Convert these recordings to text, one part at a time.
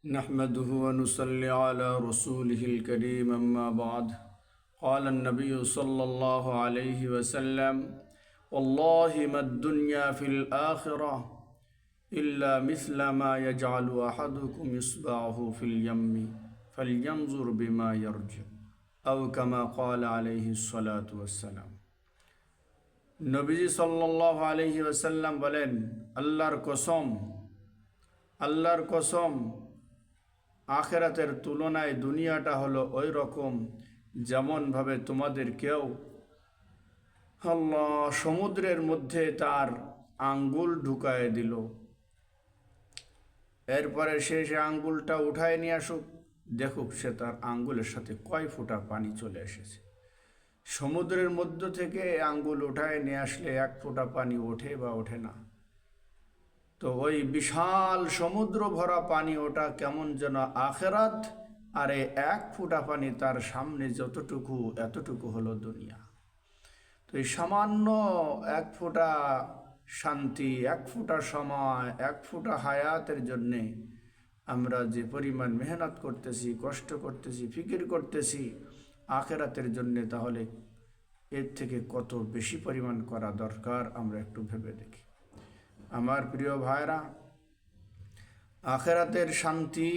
نحمده ونصلي على رسوله الكريم أما بعد قال النبي صلى الله عليه وسلم والله ما الدنيا في الآخرة إلا مثل ما يجعل أحدكم إصبعه في اليم فلينظر بما يرجع أو كما قال عليه الصلاة والسلام নবীজি সাল্লাল্লাহু আলাইহি ওয়াসাল্লাম বলেন আল্লাহর কসম আখিরাতের তুলনায় দুনিয়াটা হলো ওই রকম যেমনভাবে তোমাদের কেউ আল্লাহ সমুদ্রের মধ্যে তার আঙ্গুল ঢুকায় দিল, এরপরে সে আঙ্গুলটা উঠায় নিয়ে আসুক, দেখুক সে তার আঙ্গুলের সাথে কয় ফোঁটা পানি চলে এসেছে। সমুদ্রের মধ্য থেকে আঙ্গুল উঠায় নিয়ে আসলে এক ফোঁটা পানি ওঠে বা ওঠে না। তো ওই বিশাল সমুদ্র ভরা পানি ওটা কেমন যেন আখেরাত, আর এক ফোঁটা পানি তার সামনে যতটুকু এতটুকু হলো দুনিয়া। তো এই সামান্য এক ফোঁটা শান্তি, এক ফোঁটা সময়, এক ফোঁটা হায়াতের জন্যে আমরা যে পরিমাণ মেহনত করতেছি, কষ্ট করতেছি, ফিকির করতেছি আখেরাতের জন্যে, তাহলে এর থেকে কত বেশি পরিমাণ করা দরকার আমরা একটু ভেবে দেখি। আমার প্রিয় ভাইরা, আখেরাতের শান্তি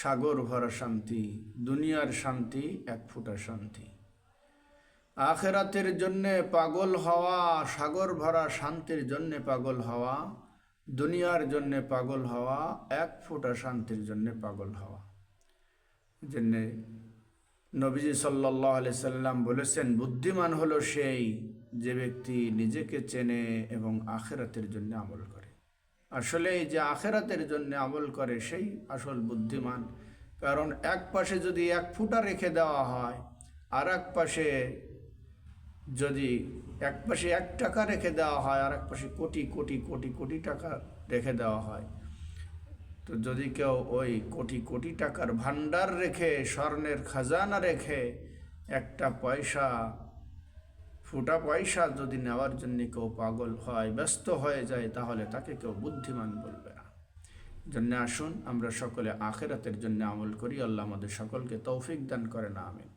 সাগর ভরা শান্তি, দুনিয়ার শান্তি এক ফোঁটা শান্তি। আখেরাতের জন্যে পাগল হওয়া, সাগর ভরা শান্তির জন্যে পাগল হওয়া, দুনিয়ার জন্যে পাগল হওয়া, এক ফোঁটা শান্তির জন্যে পাগল হওয়া। জন্যে নবীজি সাল্লাল্লাহু আলাইহি সাল্লাম বলেছেন, বুদ্ধিমান হলো সেই যে ব্যক্তি নিজেকে চেনে এবং আখেরাতের জন্য আমল করে। আসলে এই যে আখেরাতের জন্য আমল করে সেই আসল বুদ্ধিমান। কারণ এক পাশে যদি এক ফোঁটা রেখে দেওয়া হয়, আর এক পাশে যদি এক পাশে 1 টাকা রেখে দেওয়া হয়, আর এক পাশে কোটি কোটি কোটি কোটি টাকা রেখে দেওয়া হয়, তো যদি কেউ ওই কোটি কোটি টাকার ভান্ডার রেখে, স্বর্ণের খাজানা রেখে একটা ফোঁটা পয়সা যদি নেওয়ার জন্য কেউ পাগল হয়, ব্যস্ত হয়ে যায়, তাহলে তাকে কেউ বুদ্ধিমান বলবে না। জন্য আসুন আমরা সকলে আখিরাতের জন্য আমল করি। আল্লাহ আমাদের সকলকে তৌফিক দান করেন, আমিন।